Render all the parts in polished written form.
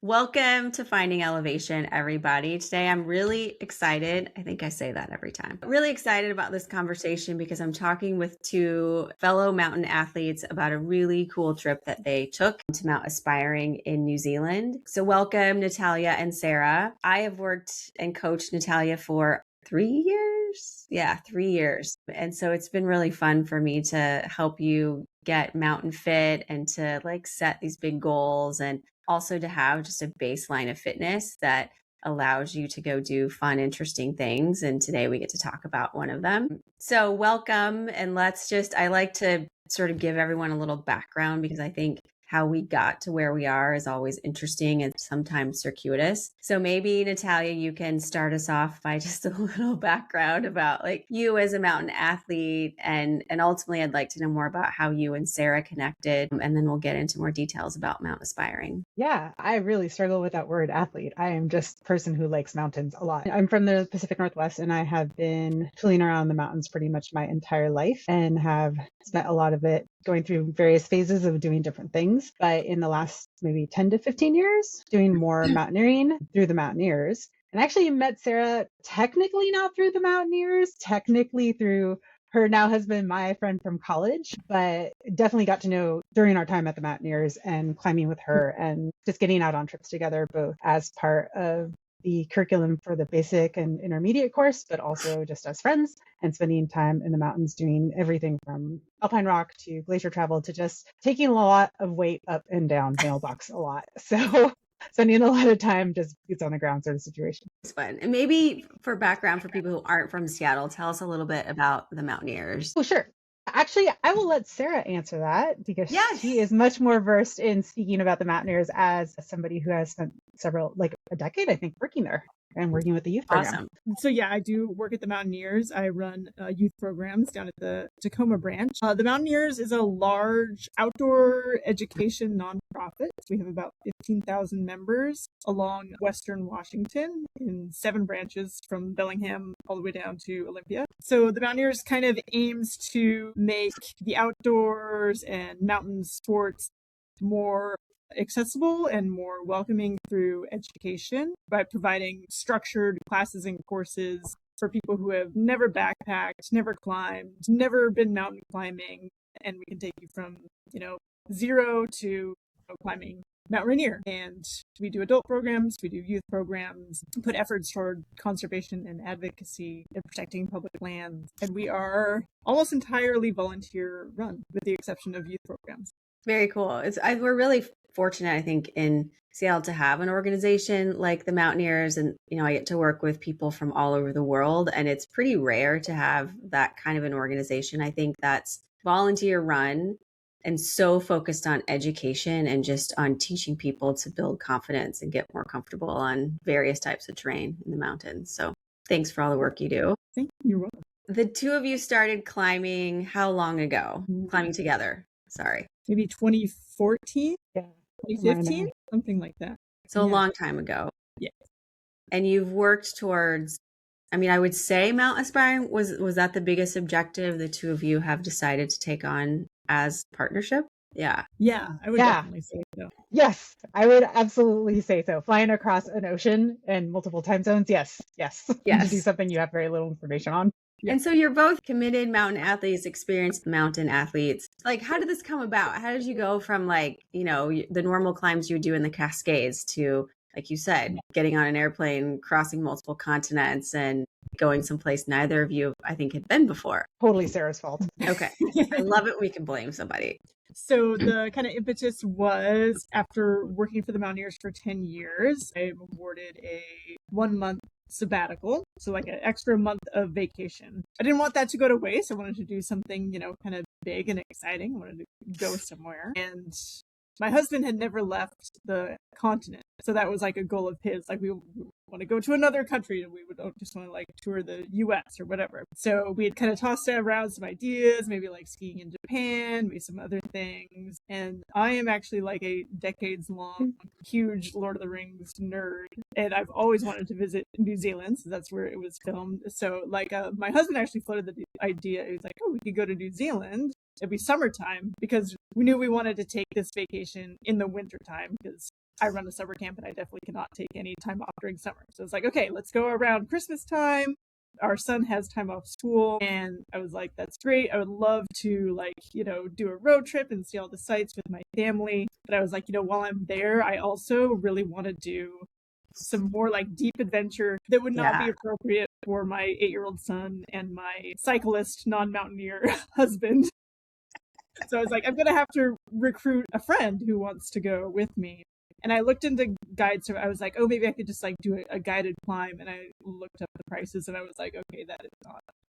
Welcome to Finding Elevation, everybody. Today, I'm really excited. I think I say that every time. Really excited about this conversation because I'm talking with two fellow mountain athletes about a really cool trip that they took to Mount Aspiring in New Zealand. So welcome, Natalia and Sarah. I have worked and coached Natalia for 3 years. Yeah, 3 years. And so it's been really fun for me to help you get mountain fit and to set these big goals, and also to have just a baseline of fitness that allows you to go do fun, interesting things. And today we get to talk about one of them. So welcome. And I like to sort of give everyone a little background because I think how we got to where we are is always interesting and sometimes circuitous. So maybe Natalia, you can start us off by just a little background about you as a mountain athlete, and ultimately I'd like to know more about how you and Sarah connected, and then we'll get into more details about Mount Aspiring. Yeah, I really struggle with that word athlete. I am just a person who likes mountains a lot. I'm from the Pacific Northwest, and I have been tooling around the mountains pretty much my entire life and have spent a lot of it going through various phases of doing different things. But in the last maybe 10 to 15 years, doing more mountaineering through the Mountaineers. And I actually met Sarah technically not through the Mountaineers, technically through her now husband, my friend from college, but definitely got to know during our time at the Mountaineers and climbing with her and just getting out on trips together, both as part of the curriculum for the basic and intermediate course, but also just as friends and spending time in the mountains doing everything from alpine rock to glacier travel to just taking a lot of weight up and down mailbox a lot. So spending a lot of time just boots on the ground sort of situation. It's fun. And maybe for background for people who aren't from Seattle, tell us a little bit about the Mountaineers. Oh, sure. Actually, I will let Sarah answer that because Yes. she is much more versed in speaking about the Mountaineers as somebody who has spent a decade, I think, working there and working with the youth program. Awesome. So yeah, I do work at the Mountaineers. I run youth programs down at the Tacoma branch. The Mountaineers is a large outdoor education nonprofit. We have about 15,000 members along Western Washington in 7 branches from Bellingham all the way down to Olympia. So the Mountaineers kind of aims to make the outdoors and mountain sports more accessible and more welcoming through education by providing structured classes and courses for people who have never backpacked, never climbed, never been mountain climbing, and we can take you from, zero to climbing Mount Rainier. And we do adult programs, we do youth programs, put efforts toward conservation and advocacy and protecting public lands. And we are almost entirely volunteer run, with the exception of youth programs. Very cool. We're really fortunate, I think, in Seattle to have an organization like the Mountaineers. And, I get to work with people from all over the world, and it's pretty rare to have that kind of an organization. I think that's volunteer run and so focused on education and just on teaching people to build confidence and get more comfortable on various types of terrain in the mountains. So thanks for all the work you do. Thank you. You're welcome. The two of you started climbing how long ago? Climbing together. Sorry. Maybe 2014, Yeah. 2015, something like that. So a long time ago. Yeah. And you've worked towards, I would say Mount Aspiring, was that the biggest objective the two of you have decided to take on as partnership? Yeah. Yeah, I would definitely say so. Yes, I would absolutely say so. Flying across an ocean and multiple time zones. Yes. To do something you have very little information on. Yeah. And so you're both committed mountain athletes, experienced mountain athletes. How did this come about? How did you go from the normal climbs you would do in the Cascades to, like you said, getting on an airplane, crossing multiple continents, and going someplace neither of you, I think, had been before? Totally Sarah's fault. Okay. I love it. We can blame somebody. So the kind of impetus was, after working for the Mountaineers for 10 years, I awarded a 1-month sabbatical, so an extra month of vacation. I didn't want that to go to waste. I wanted to do something, kind of big and exciting. I wanted to go somewhere. And my husband had never left the continent. So that was a goal of his. We want to go to another country, and we would just want to tour the US or whatever. So we had kind of tossed around some ideas, maybe skiing in Japan, maybe some other things. And I am actually a decades long, huge Lord of the Rings nerd. And I've always wanted to visit New Zealand, so that's where it was filmed. So my husband actually floated the idea. He was like, oh, we could go to New Zealand. It'd be summertime, because we knew we wanted to take this vacation in the wintertime, because I run a summer camp and I definitely cannot take any time off during summer. So it's like, okay, let's go around Christmas time. Our son has time off school, and I was like, that's great. I would love to, like, do a road trip and see all the sites with my family. But I was like, while I'm there, I also really want to do some more like deep adventure that would not be appropriate for my 8-year-old son and my cyclist non-mountaineer husband. So I was like, I'm going to have to recruit a friend who wants to go with me. And I looked into guides. So I was like, oh, maybe I could just like do a guided climb. And I looked up the prices and I was like, okay, that is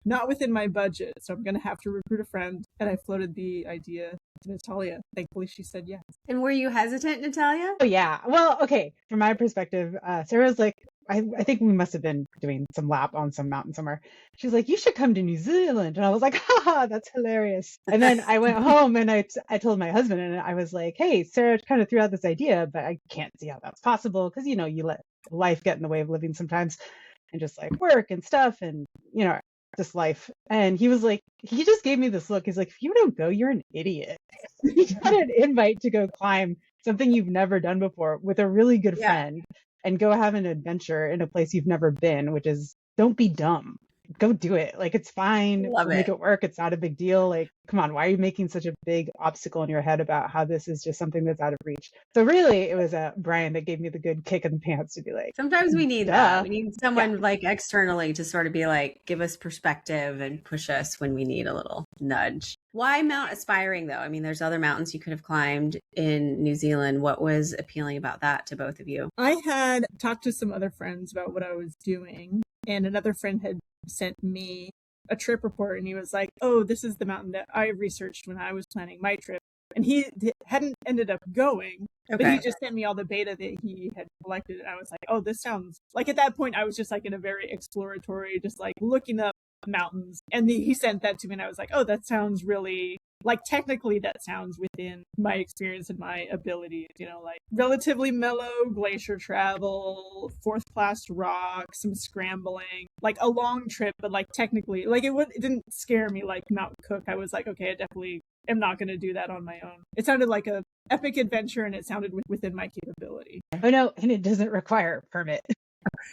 not within my budget. So I'm going to have to recruit a friend. And I floated the idea to Natalia. Thankfully, she said yes. And were you hesitant, Natalia? Oh, yeah. Well, okay. From my perspective, Sarah's like, I think we must have been doing some lap on some mountain somewhere. She's like, you should come to New Zealand. And I was like, haha, that's hilarious. And then I went home and I told my husband, and I was like, hey, Sarah kind of threw out this idea, but I can't see how that's possible. Because, you let life get in the way of living sometimes, and just like work and stuff and, just life. And he was like, he just gave me this look. He's like, if you don't go, you're an idiot. You got an invite to go climb something you've never done before with a really good friend. And go have an adventure in a place you've never been, which is, don't be dumb. Go do it. Like, it's fine. Make it work. It's not a big deal. Like, come on, why are you making such a big obstacle in your head about how this is just something that's out of reach? So really, it was Brian that gave me the good kick in the pants to be like, sometimes we need that. We need someone like externally to sort of be like, give us perspective and push us when we need a little nudge. Why Mount Aspiring, though? I mean, there's other mountains you could have climbed in New Zealand. What was appealing about that to both of you? I had talked to some other friends about what I was doing, and another friend had sent me a trip report, and he was like, oh, this is the mountain that I researched when I was planning my trip. And he hadn't ended up going, but he just sent me all the data that he had collected. And I was like, oh, this sounds like, at that point, I was just like in a very exploratory, just like looking up mountains. And he sent that to me, and I was like, oh, that sounds really, like, technically that sounds within my experience and my abilities, like relatively mellow glacier travel, 4th class rock, some scrambling, like a long trip, but like technically, like it didn't scare me like Mount Cook. I was like, okay, I definitely am not going to do that on my own. It sounded like a epic adventure, and it sounded within my capability. Oh no, and it doesn't require a permit.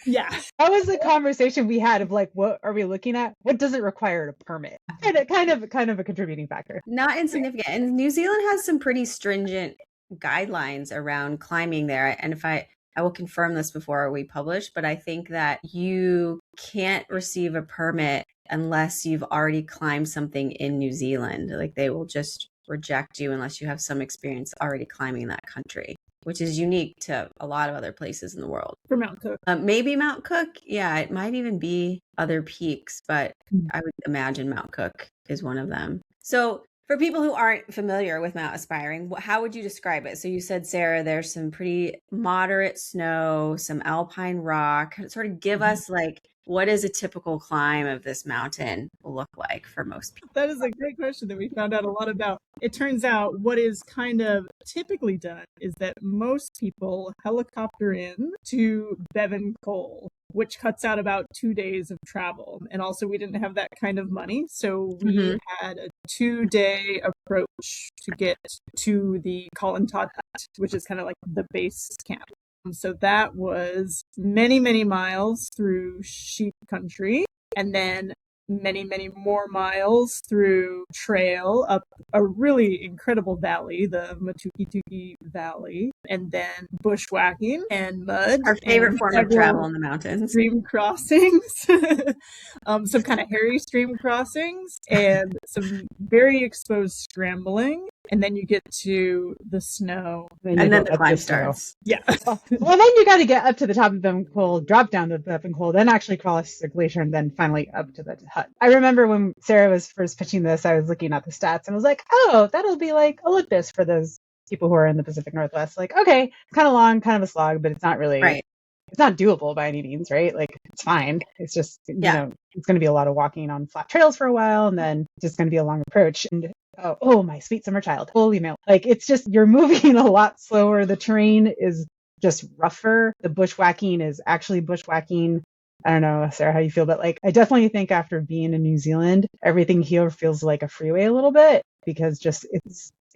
Yeah. That was the conversation we had of like, what are we looking at? What doesn't require a permit? And kind of a contributing factor. Not insignificant. And New Zealand has some pretty stringent guidelines around climbing there. And if I will confirm this before we publish, but I think that you can't receive a permit unless you've already climbed something in New Zealand. Like, they will just reject you unless you have some experience already climbing that country, which is unique to a lot of other places in the world. For Mount Cook. Maybe Mount Cook. Yeah, it might even be other peaks, but I would imagine Mount Cook is one of them. So for people who aren't familiar with Mount Aspiring, how would you describe it? So you said, Sarah, there's some pretty moderate snow, some alpine rock. Sort of give us like, what is a typical climb of this mountain look like for most people? That is a great question that we found out a lot about. It turns out what is kind of typically done is that most people helicopter in to Bevan Cole, which cuts out about 2 days of travel. And also, we didn't have that kind of money. So we had a 2-day approach to get to the Colin Todd Hut, which is kind of like the base camp. So that was many, many miles through sheep country, and then many, many more miles through trail up a really incredible valley, the Matukituki Valley, and then bushwhacking and mud. Our favorite form of travel in the mountains. Stream crossings, some kind of hairy stream crossings, and some very exposed scrambling. And then you get to the snow. And then the climb starts. Yeah. Well, then you got to get up to the top of Bevan Cole, drop down to Bevan Cole, then actually cross the glacier, and then finally up to the hut. I remember when Sarah was first pitching this, I was looking at the stats and I was like, oh, that'll be like Olympus for those people who are in the Pacific Northwest. Like, okay, it's kind of long, kind of a slog, but it's not really, it's not doable by any means, right? Like, it's fine. It's just, you know, it's going to be a lot of walking on flat trails for a while, and then it's just going to be a long approach. And oh, my sweet summer child. Holy milk. Like, it's just, you're moving a lot slower. The terrain is just rougher. The bushwhacking is actually bushwhacking. I don't know, Sarah, how you feel, but like, I definitely think after being in New Zealand, everything here feels like a freeway a little bit, because just it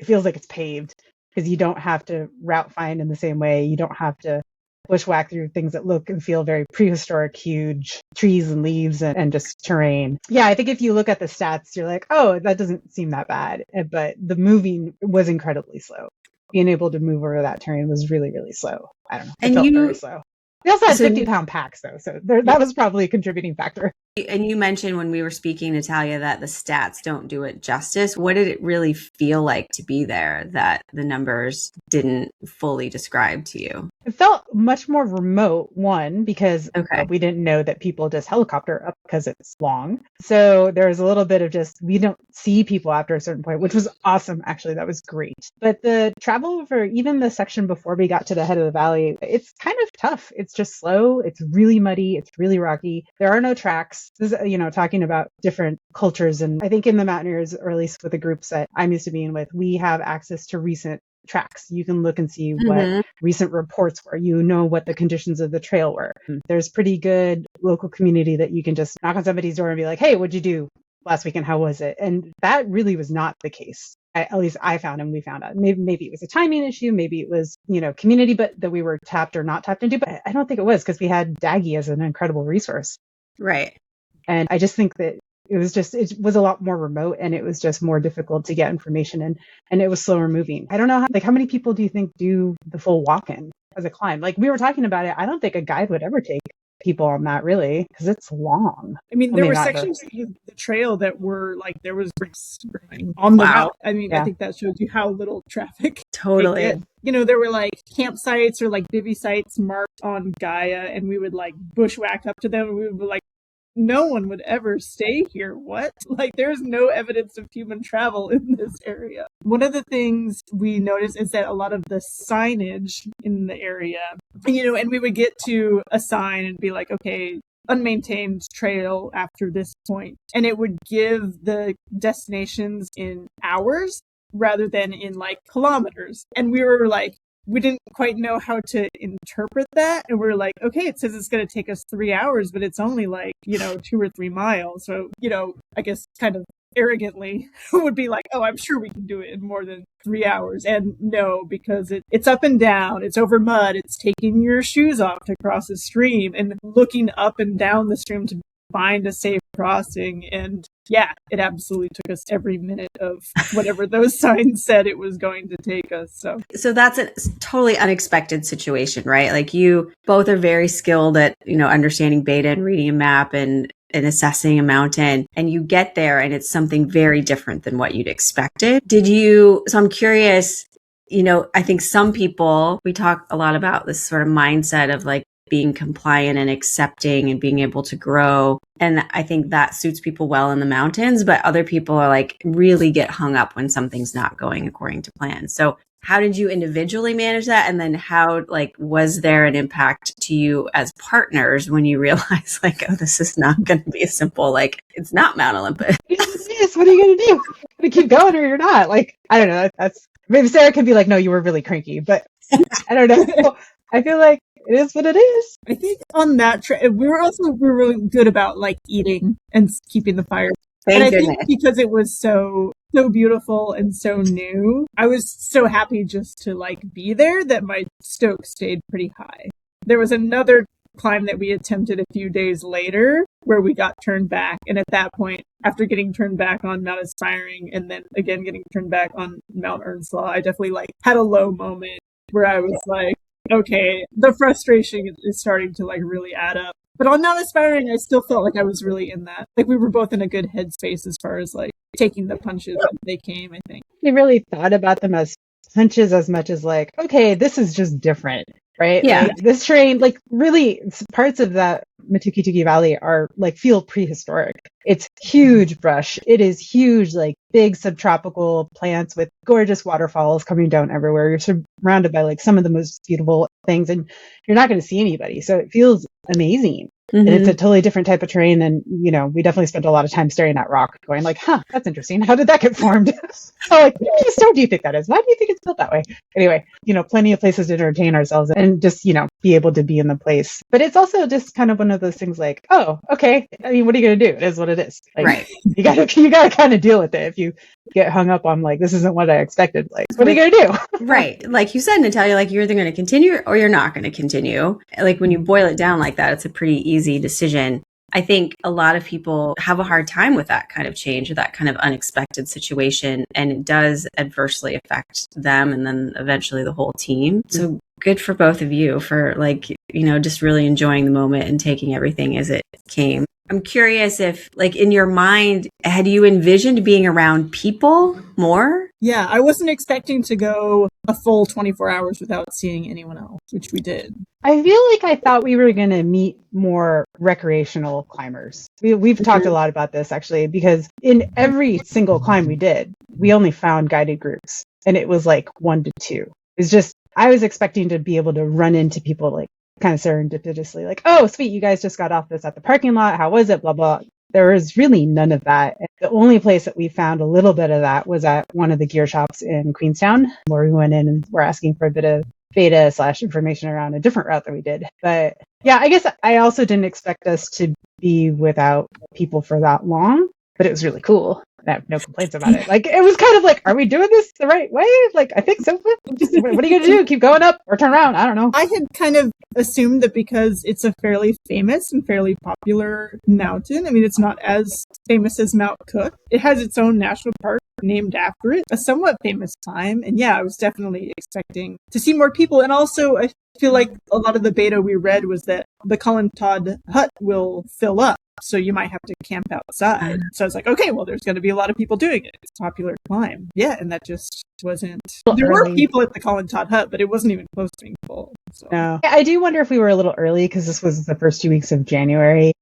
feels like it's paved. because you don't have to route find in the same way. You don't have to bushwhack through things that look and feel very prehistoric, huge trees and leaves and just terrain. Yeah, I think if you look at the stats, you're like, oh, that doesn't seem that bad. But the moving was incredibly slow. Being able to move over that terrain was really, really slow. I don't know. It felt very slow. We also had 50-pound packs, though, so that was probably a contributing factor. And you mentioned when we were speaking, Natalia, that the stats don't do it justice. What did it really feel like to be there that the numbers didn't fully describe to you? It felt much more remote, one, because we didn't know that people just helicopter up because it's long. So there was a little bit of just, we don't see people after a certain point, which was awesome. Actually, that was great. But the travel for even the section before we got to the head of the valley, it's kind of tough. It's just slow. It's really muddy. It's really rocky. There are no tracks. This is, talking about different cultures. And I think in the Mountaineers, or at least with the groups that I'm used to being with, we have access to recent tracks. You can look and see what recent reports were. You know what the conditions of the trail were. There's pretty good local community that you can just knock on somebody's door and be like, hey, what'd you do last weekend? How was it? And that really was not the case. At least I found and we found out. Maybe it was a timing issue. Maybe it was, community, but that we were tapped or not tapped into. But I don't think it was, because we had Daggy as an incredible resource. Right. And I just think that it was a lot more remote, and it was just more difficult to get information and it was slower moving. I don't know how many people do you think do the full walk-in as a climb? Like we were talking about it. I don't think a guide would ever take people on that, really, because it's long. I mean, there were sections of the trail that were like, there was bricks on the route. I mean, I think that shows you how little traffic. Totally. There were like campsites or like bivvy sites marked on Gaia, and we would like bushwhack up to them, and we would be like, no one would ever stay here. What? Like, there's no evidence of human travel in this area. One of the things we noticed is that a lot of the signage in the area, and we would get to a sign and be like, okay, unmaintained trail after this point. And it would give the destinations in hours rather than in like kilometers. And we were like, we didn't quite know how to interpret that. And we're like, okay, it says it's going to take us 3 hours, but it's only like, 2 or 3 miles. So, I guess kind of arrogantly would be like, oh, I'm sure we can do it in more than 3 hours. And no, because it's up and down, it's over mud, it's taking your shoes off to cross a stream and looking up and down the stream to find a safe crossing. And yeah, it absolutely took us every minute of whatever those signs said it was going to take us. So that's a totally unexpected situation, right? Like you both are very skilled at, understanding beta and reading a map and assessing a mountain, and you get there and it's something very different than what you'd expected. So I'm curious, I think some people, we talk a lot about this sort of mindset of like being compliant and accepting and being able to grow. And I think that suits people well in the mountains, but other people are like really get hung up when something's not going according to plan. So how did you individually manage that? And then how, was there an impact to you as partners when you realized oh, this is not going to be a simple, it's not Mount Olympus. Yes, what are you going to do? You're going to keep going or you're not? I don't know. Maybe Sarah could be like, no, you were really cranky, but I don't know. I feel like it is what it is. I think on that trip, we were really good about eating and keeping the fire. Thank goodness. Think because it was so beautiful and so new, I was so happy just to be there that my stoke stayed pretty high. There was another climb that we attempted a few days later where we got turned back. And at that point, after getting turned back on Mount Aspiring and then again getting turned back on Mount Earnslaw, I definitely had a low moment where I was like, okay, the frustration is starting to really add up. But on Mount Aspiring, I still felt like I was really in that. We were both in a good headspace as far as taking the punches as they came, I think. We really thought about them as punches as much as okay, this is just different, right? Yeah. This terrain, really parts of that Matukituki Valley are feel prehistoric. It's huge brush. It is huge, big subtropical plants with gorgeous waterfalls coming down everywhere. You're surrounded by some of the most beautiful things, and you're not going to see anybody. So it feels amazing. Mm-hmm. And it's a totally different type of terrain. And, we definitely spent a lot of time staring at rock going huh, that's interesting. How did that get formed? So what kind of stone do you think that is? Why do you think it's built that way? Anyway, plenty of places to entertain ourselves and just, be able to be in the place. But it's also just kind of one of those things oh, okay. I mean, what are you going to do? It is what it is. Right. You gotta kind of deal with it. get hung up on like, this isn't what I expected. Like, what are you going to do? Right. Like you said, Natalia, like you're either going to continue or you're not going to continue. Like when you boil it down like that, it's a pretty easy decision. I think a lot of people have a hard time with that kind of change or that kind of unexpected situation. And it does adversely affect them and then eventually the whole team. So good for both of you for like, you know, just really enjoying the moment and taking everything as it came. I'm curious if, like, in your mind, had you envisioned being around people more? Yeah, I wasn't expecting to go a full 24 hours without seeing anyone else, which we did. I feel like I thought we were going to meet more recreational climbers. We've talked a lot about this actually, because in every single climb we did, we only found guided groups and it was like 1 to 2. It's just, I was expecting to be able to run into people like kind of serendipitously, like, oh, sweet, you guys just got off this at the parking lot. How was it? Blah, blah. There was really none of that. The only place that we found a little bit of that was at one of the gear shops in Queenstown, where we went in and were asking for a bit of beta/information around a different route that we did. But yeah, I guess I also didn't expect us to be without people for that long, but it was really cool. I have no complaints about it. Like, it was kind of like, are we doing this the right way? Like, I think so. Just, what are you going to do? Keep going up or turn around? I don't know. I had kind of assumed that because it's a fairly famous and fairly popular mountain, I mean, it's not as famous as Mount Cook. It has its own national park named after it, a somewhat famous climb. And yeah, I was definitely expecting to see more people. And also, I feel like a lot of the beta we read was that the Colin Todd hut will fill up. So you might have to camp outside. So I was like, okay, well, there's going to be a lot of people doing it. It's a popular climb. Yeah, and that just wasn't. There were people at the Colin Todd hut, but it wasn't even close to being full. So. No, I do wonder if we were a little early because this was the first 2 weeks of January,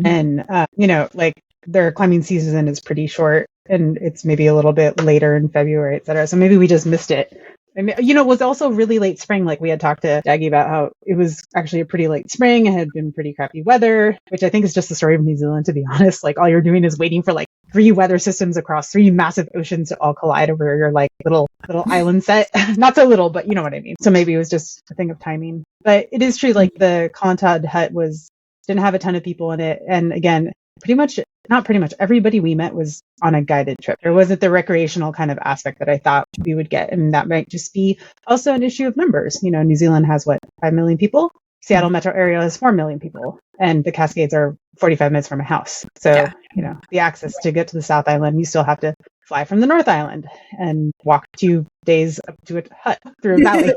and you know, like their climbing season is pretty short, and it's maybe a little bit later in February, etc. So maybe we just missed it. I mean, you know, it was also really late spring. Like we had talked to Daggy about how it was actually a pretty late spring. It had been pretty crappy weather, which I think is just the story of New Zealand, to be honest. Like all you're doing is waiting for like 3 weather systems across 3 massive oceans to all collide over your like little island set. Not so little, but you know what I mean. So maybe it was just a thing of timing. But it is true, like the Colin Todd hut didn't have a ton of people in it. And again, not pretty much everybody we met was on a guided trip. There wasn't the recreational kind of aspect that I thought we would get. And that might just be also an issue of numbers. You know, New Zealand has 5 million people? Seattle metro area has 4 million people. And the Cascades are 45 minutes from my house. So, you know, the access to get to the South Island, you still have to fly from the North Island and walk 2 days up to a hut through a valley.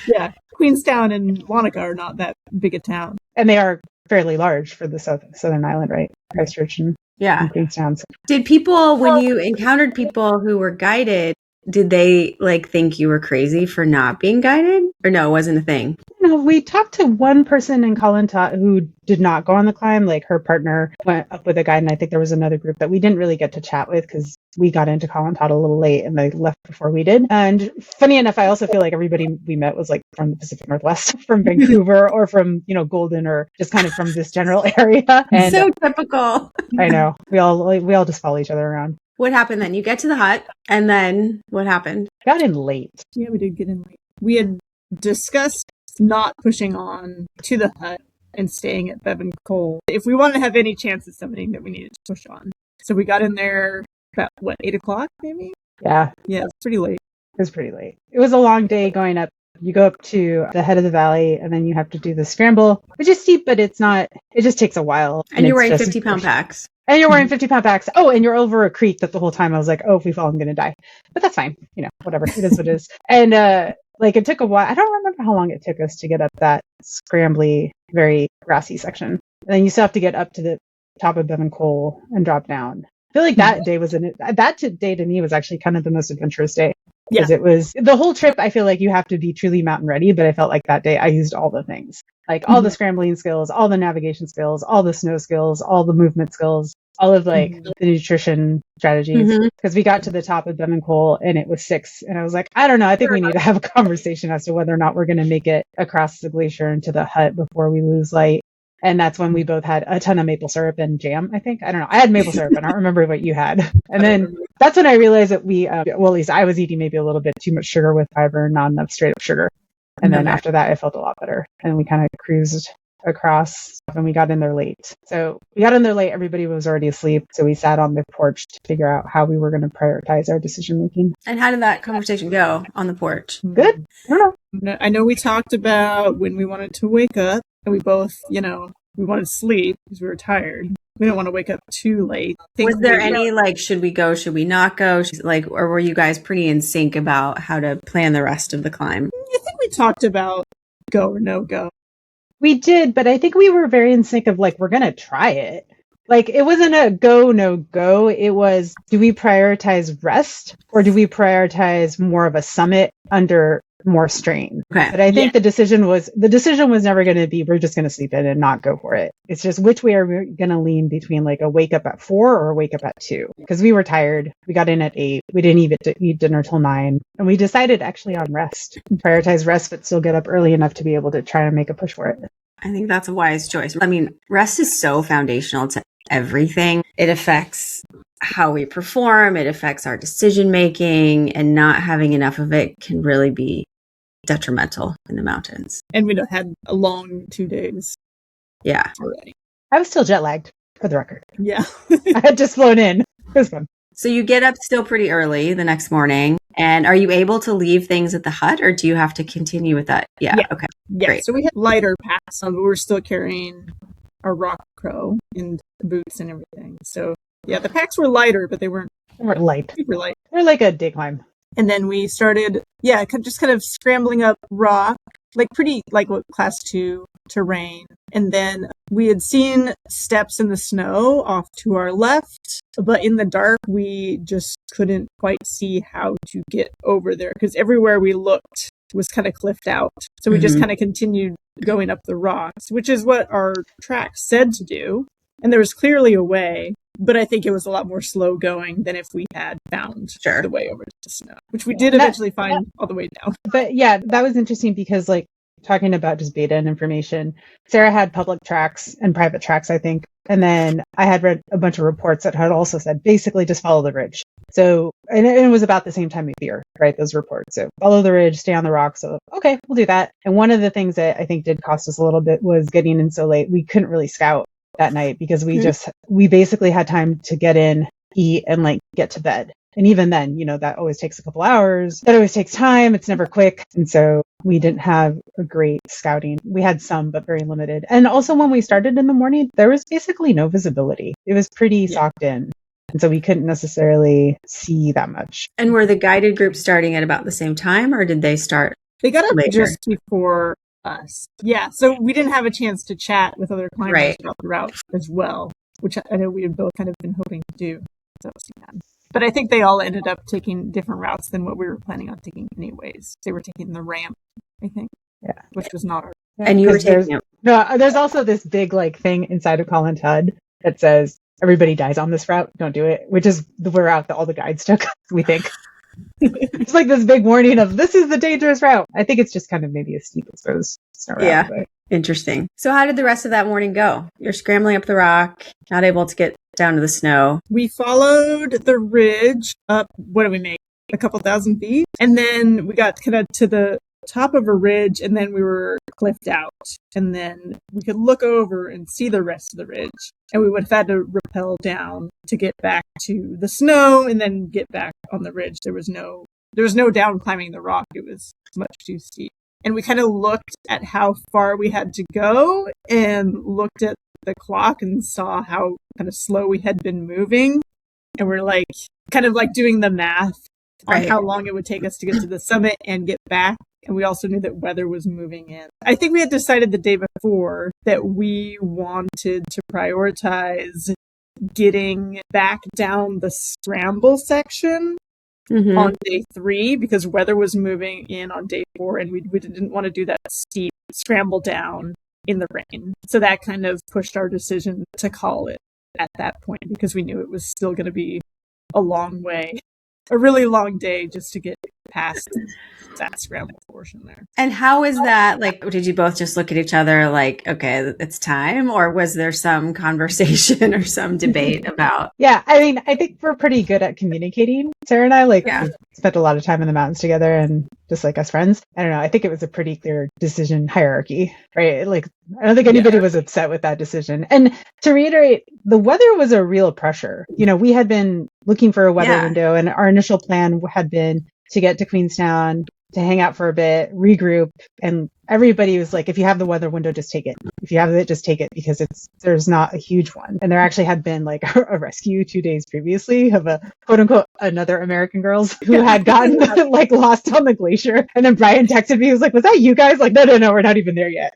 Yeah, Queenstown and Wanaka are not that big a town. And they are fairly large for the Southern Island, right? Christchurch and Queenstown. Did people, when you encountered people who were guided, did they like think you were crazy for not being guided? Or no, it wasn't a thing? No, we talked to one person in Colin Todd who did not go on the climb. Like her partner went up with a guide, and I think there was another group that we didn't really get to chat with because we got into Colin Todd a little late and they left before we did. And funny enough, I also feel like everybody we met was like from the Pacific Northwest, from Vancouver or from, you know, Golden or just kind of from this general area. And so typical. I know. We all just follow each other around. What happened then? You get to the hut, and then what happened? Got in late. Yeah, we did get in late. We had discussed not pushing on to the hut and staying at Bevan Cole if we wanted to have any chance at something that we needed to push on. So we got in there about 8 o'clock maybe? Yeah. Yeah, it's pretty late. It was pretty late. It was a long day going up. You go up to the head of the valley and then you have to do the scramble, which is steep, but it just takes a while. And you're wearing 50-pound packs. And you're wearing 50-pound packs. Oh, and you're over a creek that the whole time I was like, oh, if we fall, I'm going to die. But that's fine. You know, whatever. It is what it is. And it took a while. I don't remember how long it took us to get up that scrambly, very grassy section. And then you still have to get up to the top of Bevan Cole and drop down. I feel like that day to me was actually kind of the most adventurous day. Because it was the whole trip. I feel like you have to be truly mountain ready, but I felt like that day I used all the things, like all the scrambling skills, all the navigation skills, all the snow skills, all the movement skills, all of like the nutrition strategies. Because we got to the top of Bevan Cole and it was 6. And I was like, I don't know. I think we need to have a conversation as to whether or not we're going to make it across the glacier into the hut before we lose light. And that's when we both had a ton of maple syrup and jam, I think. I don't know. I had maple syrup. I don't remember what you had. And then that's when I realized that at least I was eating maybe a little bit too much sugar with fiber, not enough straight up sugar. And then after that, I felt a lot better. And we kind of cruised across and we got in there late. So we got in there late. Everybody was already asleep. So we sat on the porch to figure out how we were going to prioritize our decision making. And how did that conversation go on the porch? Good. I don't know. I know we talked about when we wanted to wake up, and we both, we wanted to sleep because we were tired. We didn't want to wake up too late. Was there any should we go, should we not go? Or were you guys pretty in sync about how to plan the rest of the climb? I think we talked about go or no go. We did, but I think we were very in sync of we're going to try it. It wasn't a go, no go. It was, do we prioritize rest or do we prioritize more of a summit under more strain? Okay. But I think the decision was never going to be, we're just going to sleep in and not go for it. It's just which way are we going to lean between a wake up at 4 or a wake up at 2? Because we were tired. We got in at 8. We didn't even eat dinner till 9. And we decided actually on rest. Prioritize rest, but still get up early enough to be able to try and make a push for it. I think that's a wise choice. I mean, rest is so foundational to everything. It affects how we perform. It affects our decision making, and not having enough of it can really be detrimental in the mountains. And we had a long 2 days. Yeah. Already. I was still jet lagged, for the record. Yeah. I had just flown in. It was fun. So you get up still pretty early the next morning. And are you able to leave things at the hut, or do you have to continue with that? Yeah. Okay. Yeah. Great. So we had lighter packs, but we're still carrying our rock crow and boots and everything. So yeah, the packs were lighter, but they weren't light. super light. They're like a day climb. And then we started, just kind of scrambling up rock, pretty class 2 terrain. And then we had seen steps in the snow off to our left, but in the dark, we just couldn't quite see how to get over there because everywhere we looked was kind of cliffed out. So we just kind of continued going up the rocks, which is what our track said to do. And there was clearly a way, but I think it was a lot more slow going than if we had found the way over to snow, which we did eventually find all the way down. But yeah, that was interesting because talking about just beta and information, Sarah had public tracks and private tracks, I think. And then I had read a bunch of reports that had also said basically just follow the ridge. So, and it was about the same time of year, right? Those reports. So follow the ridge, stay on the rock. So, okay, we'll do that. And one of the things that I think did cost us a little bit was getting in so late. We couldn't really scout that night because we basically had time to get in, eat, and get to bed. And even then, that always takes a couple hours. That always takes time. It's never quick. And so we didn't have a great scouting. We had some, but very limited. And also when we started in the morning, there was basically no visibility. It was pretty socked in. And so we couldn't necessarily see that much. And were the guided groups starting at about the same time, or did they start? They got up later? Just before us. Yeah. So we didn't have a chance to chat with other climbers about the route as well, which I know we had both kind of been hoping to do. So, but I think they all ended up taking different routes than what we were planning on taking anyways. They were taking the ramp, I think. Yeah. Which was not our... And you were taking... No, there's also this big thing inside of Collins HUD that says, everybody dies on this route, don't do it, which is the route that all the guides took, we think. It's this big warning of, this is the dangerous route. I think it's just kind of maybe a steep exposed snow route. Yeah, interesting. So how did the rest of that morning go? You're scrambling up the rock, not able to get down to the snow. We followed the ridge up, what did we make? A couple thousand feet. And then we got kind of to the top of a ridge, and then we were cliffed out. And then we could look over and see the rest of the ridge. And we would have had to rappel down to get back to the snow and then get back on the ridge. There was no down climbing the rock. It was much too steep. And we kind of looked at how far we had to go and looked at the clock and saw how kind of slow we had been moving. And we're kind of doing the math on how long it would take us to get to the summit and get back. And we also knew that weather was moving in. I think we had decided the day before that we wanted to prioritize getting back down the scramble section on day 3 because weather was moving in on day 4 and we didn't want to do that steep scramble down in the rain. So that kind of pushed our decision to call it at that point because we knew it was still going to be a long way, a really long day just to get past that scramble portion there. And how is that? Like, did you both just look at each other like, okay, it's time? Or was there some conversation or some debate about? Yeah, I mean, I think we're pretty good at communicating. Sarah and I, like, Yeah. we've spent a lot of time in the mountains together and just like as friends. I don't know. I think it was a pretty clear decision hierarchy, right? Like, I don't think anybody was upset with that decision. And to reiterate, the weather was a real pressure. You know, we had been looking for a weather window, and our initial plan had been to get to Queenstown, to hang out for a bit, regroup, and everybody was like, if you have the weather window, just take it. If you have it, just take it, because there's not a huge one. And there actually had been like a rescue 2 days previously of a quote unquote another American girls who had gotten like lost on the glacier. And then Brian texted me, he was like, was that you guys? Like, no, we're not even there yet.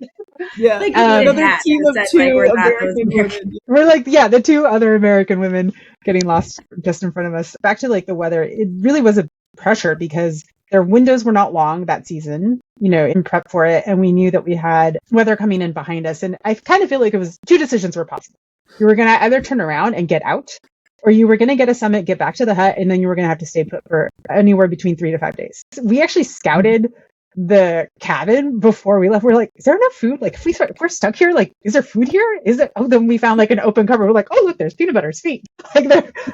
Yeah. Like, another team of two American women. We're like, yeah, the 2 other American women getting lost just in front of us. Back to like the weather, it really was a pressure because their windows were not long that season, you know, in prep for it. And we knew that we had weather coming in behind us. And I kind of feel like it was 2 decisions were possible. You were going to either turn around and get out, or you were going to get a summit, get back to the hut, and then you were going to have to stay put for anywhere between 3 to 5 days. We actually scouted the cabin before we left. We're like, is there enough food? Like, if we're stuck here, like, is there food here? Is it? Oh, then we found like an open cupboard. We're like, oh, look, there's peanut butter, sweet. Like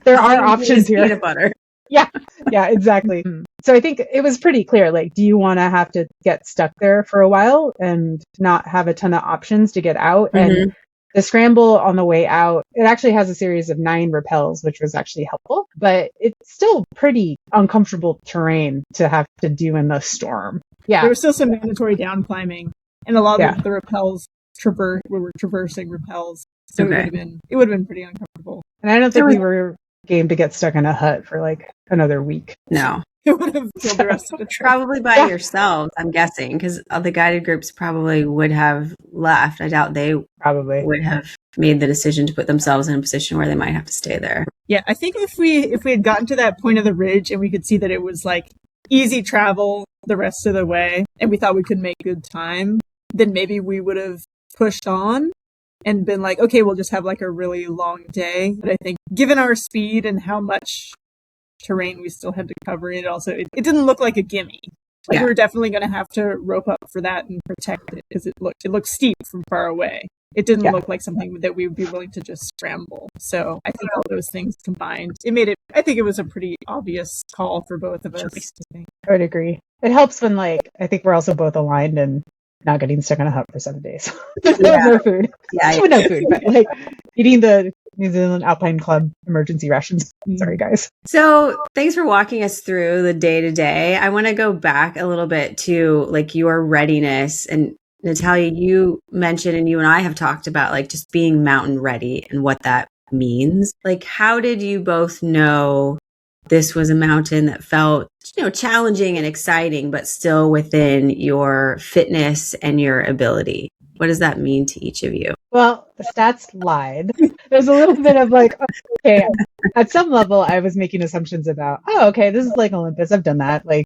there are options here. Peanut butter. Yeah, exactly. So I think it was pretty clear, like, do you want to have to get stuck there for a while and not have a ton of options to get out? And the scramble on the way out, it actually has a series of 9 rappels, which was actually helpful, but it's still pretty uncomfortable terrain to have to do in the storm. Yeah. There was still some mandatory down climbing, and a lot of the rappels we were traversing rappels. So it would have been pretty uncomfortable. And I don't think we were game to get stuck in a hut for like another week. No. It would have killed the rest of the trip. Probably by yourselves, I'm guessing, because the guided groups probably would have left. I doubt they probably would have made the decision to put themselves in a position where they might have to stay there. Yeah, I think if we had gotten to that point of the ridge and we could see that it was like easy travel the rest of the way, and we thought we could make good time, then maybe we would have pushed on and been like, okay, we'll just have like a really long day. But I think given our speed and how much terrain we still had to cover, it didn't look like a gimme. Like we were definitely going to have to rope up for that and protect it, because it looked steep from far away. It didn't look like something that we would be willing to just scramble. So I think all those things combined, I think it was a pretty obvious call for both of us. I would agree. It helps when I think we're also both aligned and not getting stuck in a hut for 7 days. No food. No food, but like eating the New Zealand Alpine Club emergency rations. Sorry, guys. So thanks for walking us through the day to day. I want to go back a little bit to like your readiness. And Natalia, you mentioned, and you and I have talked about like just being mountain ready and what that means. Like, how did you both know this was a mountain that felt, challenging and exciting, but still within your fitness and your ability? What does that mean to each of you? Well, the stats lied. There's a little bit of like, okay, at some level, I was making assumptions about, okay, this is like Olympus. I've done that. Like,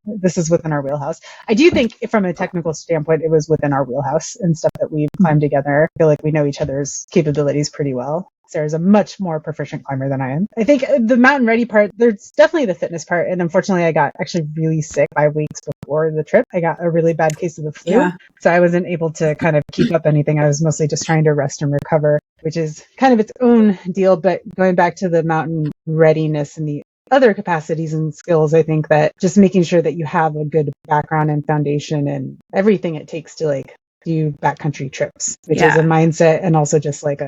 this is within our wheelhouse. I do think from a technical standpoint, it was within our wheelhouse and stuff that we've climbed together. I feel like we know each other's capabilities pretty well. Sarah's a much more proficient climber than I am. I think the mountain ready part, there's definitely the fitness part. And unfortunately, I got actually really sick 5 weeks before the trip. I got a really bad case of the flu. Yeah. So I wasn't able to kind of keep up anything. I was mostly just trying to rest and recover, which is kind of its own deal. But going back to the mountain readiness and the other capacities and skills, I think that just making sure that you have a good background and foundation and everything it takes to like do backcountry trips, which is a mindset, and also just like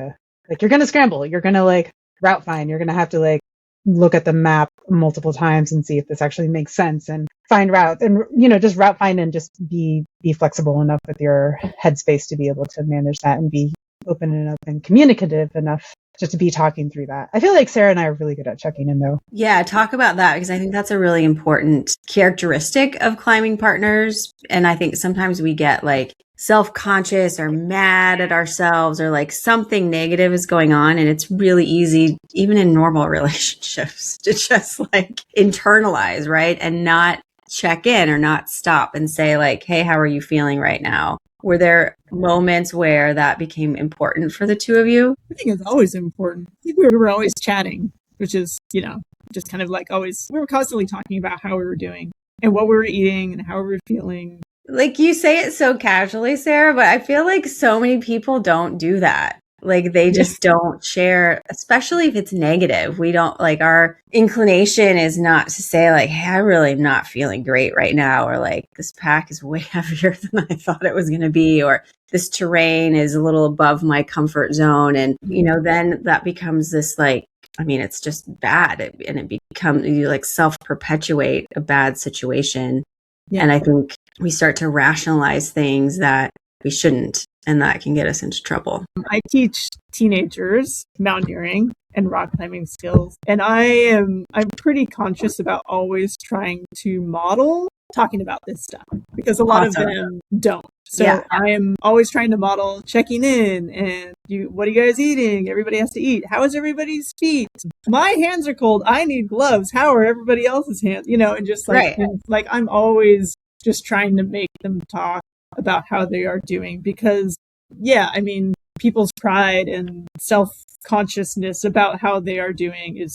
you're going to scramble, you're going to like route find, you're going to have to like look at the map multiple times and see if this actually makes sense and find routes and, just route find and just be flexible enough with your headspace to be able to manage that and be open enough and communicative enough just to be talking through that. I feel like Sarah and I are really good at checking in though. Yeah, talk about that, because I think that's a really important characteristic of climbing partners. And I think sometimes we get like self-conscious or mad at ourselves, or like something negative is going on. And it's really easy, even in normal relationships, to just like internalize, right? And not check in or not stop and say like, hey, how are you feeling right now? Were there moments where that became important for the two of you? I think it's always important. I think we were always chatting, which is, just kind of like always, we were constantly talking about how we were doing. and what we were eating and how we were feeling. Like you say it so casually, Sarah, but I feel like so many people don't do that. Like they just don't share, especially if it's negative. We don't like our inclination is not to say like, hey, I really am not feeling great right now. Or like this pack is way heavier than I thought it was going to be. Or this terrain is a little above my comfort zone. And, then that becomes this like, I mean, it's just bad. And it becomes, you like self-perpetuate a bad situation. Yeah. And I think we start to rationalize things that we shouldn't, and that can get us into trouble. I teach teenagers mountaineering and rock climbing skills, and I'm pretty conscious about always trying to model talking about this stuff because a lot of them don't. So I am always trying to model checking in and what are you guys eating? Everybody has to eat. How is everybody's feet? My hands are cold. I need gloves. How are everybody else's hands? And just like, like I'm always just trying to make them talk about how they are doing because, people's pride and self-consciousness about how they are doing it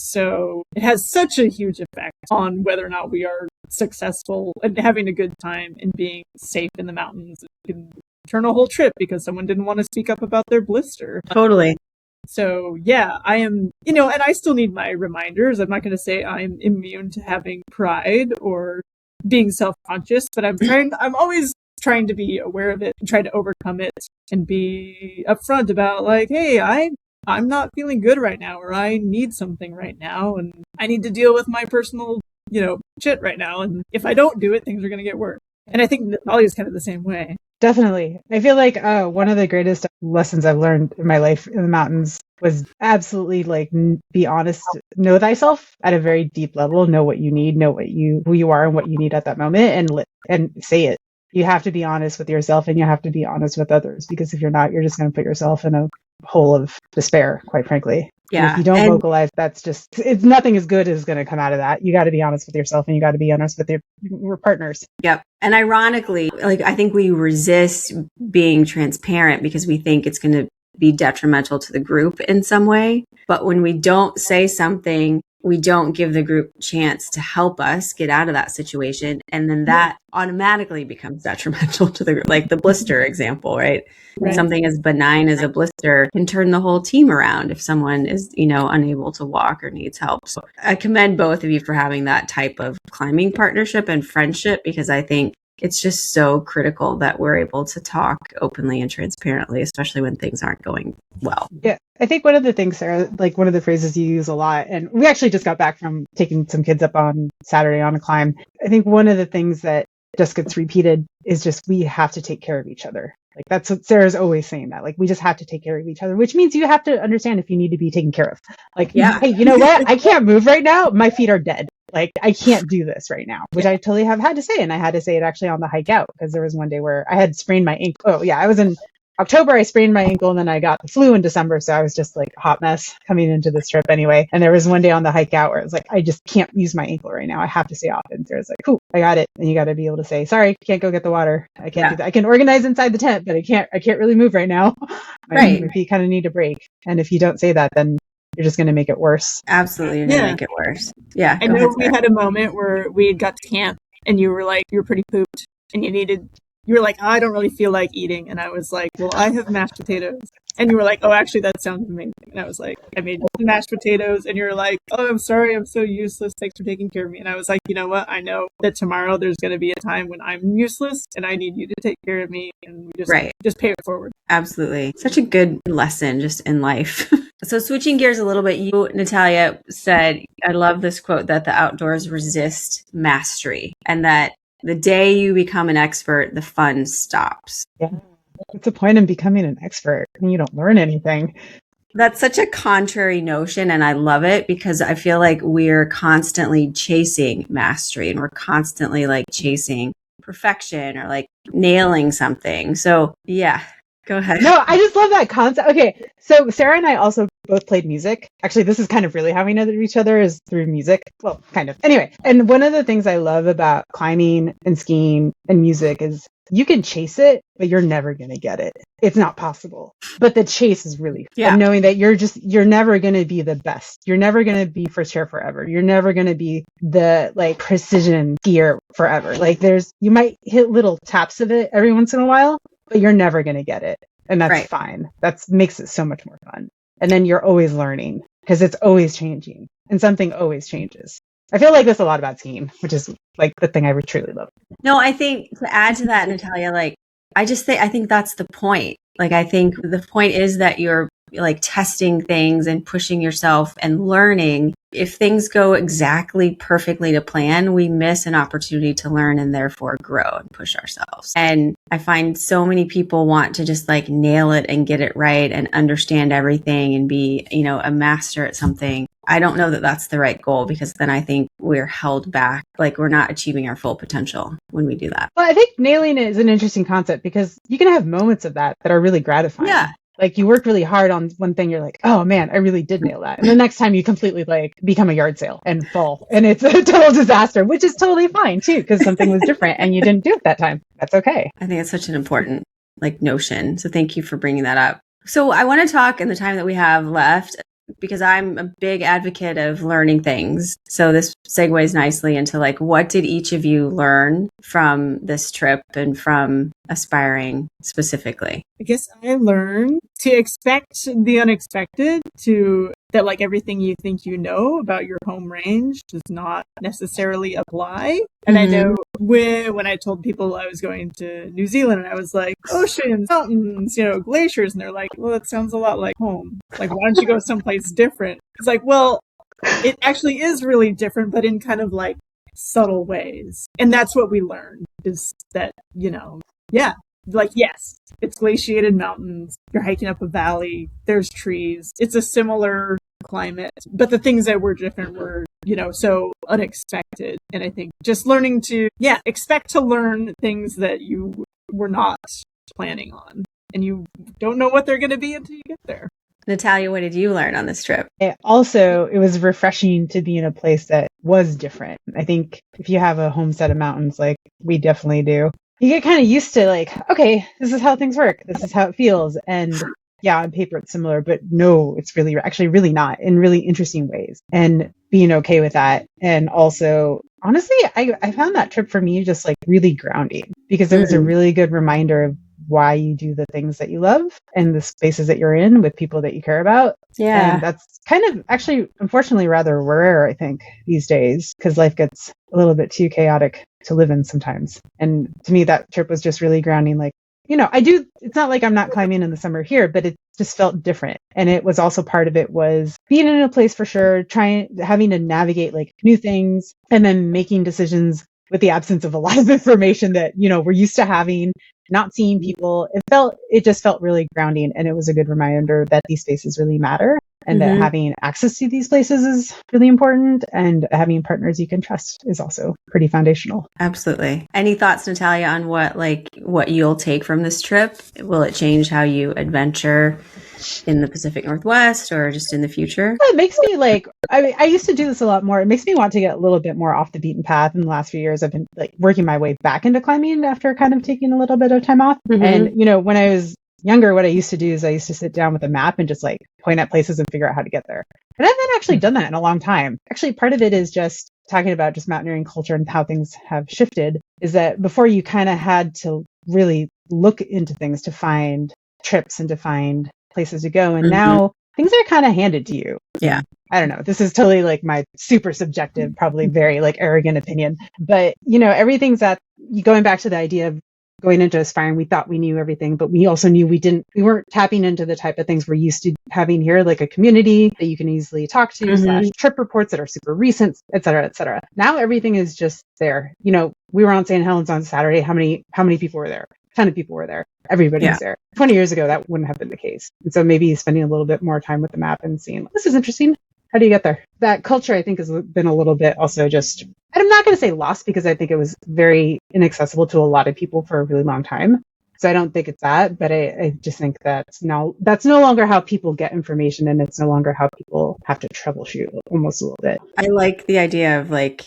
has such a huge effect on whether or not we are successful and having a good time and being safe in the mountains. It can turn a whole trip because someone didn't want to speak up about their blister. Totally. So I am, and I still need my reminders. I'm not going to say I'm immune to having pride or being self-conscious, but I'm always trying to be aware of it, try to overcome it and be upfront about like, hey, I'm not feeling good right now, or I need something right now, and I need to deal with my personal, shit right now. And if I don't do it, things are going to get worse. And I think Natalia is kind of the same way. Definitely. I feel like one of the greatest lessons I've learned in my life in the mountains was absolutely like be honest, know thyself at a very deep level, know what you need, know who you are and what you need at that moment, and say it. You have to be honest with yourself and you have to be honest with others, because if you're not, you're just going to put yourself in a hole of despair, quite frankly. Yeah. And if you don't vocalize, it's nothing as good is going to come out of that. You got to be honest with yourself and you got to be honest with your partners. Yep. And ironically, like I think we resist being transparent because we think it's going to be detrimental to the group in some way. But when we don't say something, we don't give the group a chance to help us get out of that situation. And then that automatically becomes detrimental to the group, like the blister example, right? Something as benign as a blister can turn the whole team around if someone is, unable to walk or needs help. So I commend both of you for having that type of climbing partnership and friendship, because I think it's just so critical that we're able to talk openly and transparently, especially when things aren't going well. Yeah. I think one of the things, Sarah, like one of the phrases you use a lot, and we actually just got back from taking some kids up on Saturday on a climb. I think one of the things that just gets repeated is just, we have to take care of each other. Like that's what Sarah's always saying, that like, we just have to take care of each other, which means you have to understand if you need to be taken care of. Like, hey, you know what? I can't move right now. My feet are dead. Like, I can't do this right now, which I totally have had to say. And I had to say it actually on the hike out, because there was one day where I had sprained my ankle. Oh yeah, I was in October, I sprained my ankle, and then I got the flu in December. So I was just like a hot mess coming into this trip anyway. And there was one day on the hike out where I was like, I just can't use my ankle right now. I have to stay off. And Sarah's like, cool, I got it. And you got to be able to say, sorry, can't go get the water. I can't do that. I can organize inside the tent, but I can't really move right now. My feet kind of need a break. And if you don't say that, then you're just going to make it worse. Absolutely. You're going to make it worse. Yeah. I know we had a moment where we had got to camp and you were like, you were pretty pooped and you were like, I don't really feel like eating. And I was like, well, I have mashed potatoes. And you were like, oh, actually, that sounds amazing. And I was like, I made mashed potatoes. And you were like, oh, I'm sorry, I'm so useless. Thanks for taking care of me. And I was like, you know what? I know that tomorrow there's going to be a time when I'm useless and I need you to take care of me. And we just pay it forward. Absolutely. Such a good lesson just in life. So switching gears a little bit, you, Natalia, said, I love this quote, that the outdoors resist mastery, and that the day you become an expert, the fun stops. Yeah. What's the point in becoming an expert when you don't learn anything? That's such a contrary notion, and I love it, because I feel like we're constantly chasing mastery and we're constantly like chasing perfection or like nailing something. So yeah, go ahead. No, I just love that concept. Okay, so Sarah and I also both played music. Actually, this is kind of really how we know each other is through music. Well, kind of. Anyway, and one of the things I love about climbing and skiing and music is you can chase it, but you're never going to get it. It's not possible. But the chase is really fun. And knowing that you're never going to be the best. You're never going to be first chair forever. You're never going to be the like precision skier forever. Like you might hit little taps of it every once in a while, but you're never going to get it. And that's fine. That makes it so much more fun. And then you're always learning because it's always changing and something always changes. I feel like this a lot about skiing, which is like the thing I truly love. No, I think to add to that, Natalia, like I think that's the point. Like I think the point is that you're like testing things and pushing yourself and learning. If things go exactly perfectly to plan, we miss an opportunity to learn and therefore grow and push ourselves. And I find so many people want to just like nail it and get it right and understand everything and be, a master at something. I don't know that that's the right goal because then I think we're held back. Like we're not achieving our full potential when we do that. Well, I think nailing it is an interesting concept because you can have moments of that are really gratifying. Yeah. Like you work really hard on one thing, you're like, oh man, I really did nail that. And the next time you completely like become a yard sale and fall and it's a total disaster, which is totally fine too, because something was different and you didn't do it that time. That's okay. I think it's such an important like notion. So thank you for bringing that up. So I want to talk in the time that we have left because I'm a big advocate of learning things. So this segues nicely into like, what did each of you learn from this trip and from aspiring specifically? I guess I learned to expect the unexpected, that like everything you think you know about your home range does not necessarily apply. And I know when I told people I was going to New Zealand and I was like, oceans, mountains, glaciers. And they're like, well, that sounds a lot like home. Like, why don't you go someplace different? It's like, well, it actually is really different, but in kind of like subtle ways. And that's what we learned is that, like, yes, it's glaciated mountains. You're hiking up a valley. There's trees. It's a similar climate. But the things that were different were, so unexpected. And I think just learning to, expect to learn things that you were not planning on. And you don't know what they're going to be until you get there. Natalia, what did you learn on this trip? It was refreshing to be in a place that was different. I think if you have a home set of mountains, like we definitely do, you get kind of used to like, okay, this is how things work. This is how it feels. And yeah, on paper it's similar, but no, it's really not in really interesting ways and being okay with that. And also, honestly, I found that trip for me just like really grounding because it was a really good reminder of why you do the things that you love and the spaces that you're in with people that you care about. Yeah. And that's kind of actually, unfortunately, rather rare, I think, these days, because life gets a little bit too chaotic to live in sometimes. And to me, that trip was just really grounding. Like, it's not like I'm not climbing in the summer here, but it just felt different. And it was also part of it was being in a place for sure, having to navigate like new things and then making decisions with the absence of a lot of information that, we're used to having, not seeing people. It just felt really grounding. And it was a good reminder that these spaces really matter and that having access to these places is really important. And having partners you can trust is also pretty foundational. Absolutely. Any thoughts, Natalia, on what you'll take from this trip? Will it change how you adventure in the Pacific Northwest or just in the future? It makes me like, I used to do this a lot more. It makes me want to get a little bit more off the beaten path. In the last few years, I've been like working my way back into climbing after kind of taking a little bit of time off. And, when I was younger, what I used to do is I used to sit down with a map and just like point at places and figure out how to get there. And I haven't actually done that in a long time. Actually, part of it is just talking about just mountaineering culture and how things have shifted is that before you kind of had to really look into things to find trips and to find places to go. And now things are kind of handed to you. Yeah. I don't know. This is totally like my super subjective, probably very like arrogant opinion. But, everything's going back to the idea of going into aspiring, we thought we knew everything, but we also knew we weren't tapping into the type of things we're used to having here, like a community that you can easily talk to, / trip reports that are super recent, et cetera, et cetera. Now everything is just there. We were on St. Helens on Saturday. How many people were there? A ton of people were there. Everybody's there. 20 years ago, that wouldn't have been the case. And so maybe spending a little bit more time with the map and seeing, this is interesting. How do you get there? That culture, I think, has been a little bit also just, I'm not going to say lost because I think it was very inaccessible to a lot of people for a really long time. So I don't think it's that, but I just think that's no longer how people get information, and it's no longer how people have to troubleshoot almost a little bit. I like the idea of like,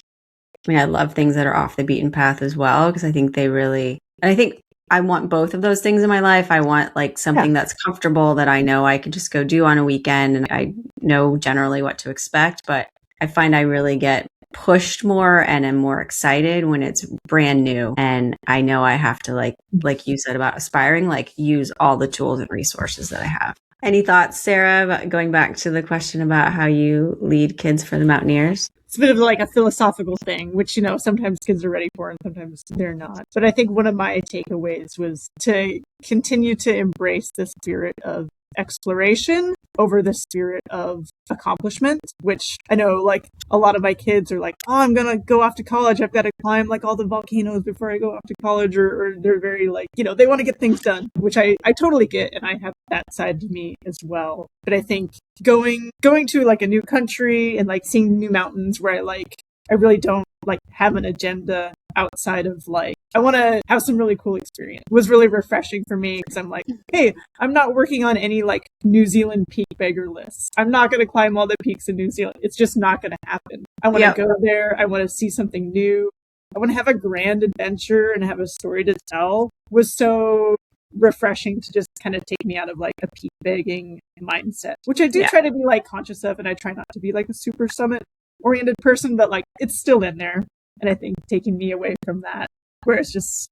I mean, I love things that are off the beaten path as well, because I think they really, and I think I want both of those things in my life. I want like something that's comfortable that I know I can just go do on a weekend, and I know generally what to expect, but I find I really get pushed more and am more excited when it's brand new. And I know I have to like you said about aspiring, like use all the tools and resources that I have. Any thoughts, Sarah, about going back to the question about how you lead kids for the Mountaineers? It's a bit of like a philosophical thing, which, sometimes kids are ready for and sometimes they're not. But I think one of my takeaways was to continue to embrace the spirit of exploration over the spirit of accomplishment, which I know like a lot of my kids are like, oh, I'm going to go off to college. I've got to climb like all the volcanoes before I go off to college, or they're very like, they want to get things done, which I totally get. And I have that side to me as well. But I think going to like a new country and like seeing new mountains where I really don't like have an agenda outside of like, I want to have some really cool experience was really refreshing for me, because I'm like, hey, I'm not working on any like New Zealand peak beggar lists. I'm not going to climb all the peaks in New Zealand. It's just not going to happen. I want to go there. I want to see something new. I want to have a grand adventure and have a story to tell. Was so refreshing to just kind of take me out of like a peak begging mindset, which I do try to be like conscious of, and I try not to be like a super summit oriented person, but like it's still in there. And I think taking me away from that, where it's just,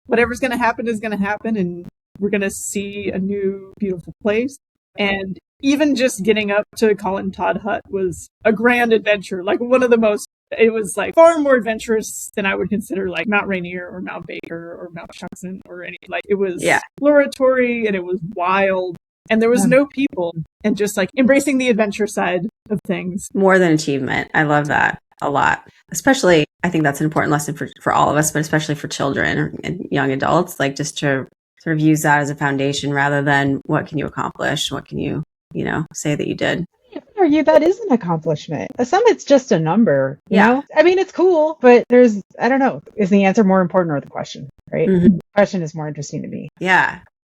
whatever's going to happen is going to happen, and we're going to see a new beautiful place. And even just getting up to Colin Todd Hut was a grand adventure. Like it was like far more adventurous than I would consider like Mount Rainier or Mount Baker or Mount Shukson or any, like it was exploratory and it was wild. And there was no people, and just like embracing the adventure side of things. More than achievement. I love that a lot. Especially, I think that's an important lesson for all of us, but especially for children and young adults, like just to sort of use that as a foundation rather than what can you accomplish? What can you, say that you did? Argue that is an accomplishment. A summit's just a number, you know? I mean, it's cool, but I don't know. Is the answer more important or the question, right? Mm-hmm. The question is more interesting to me. Yeah.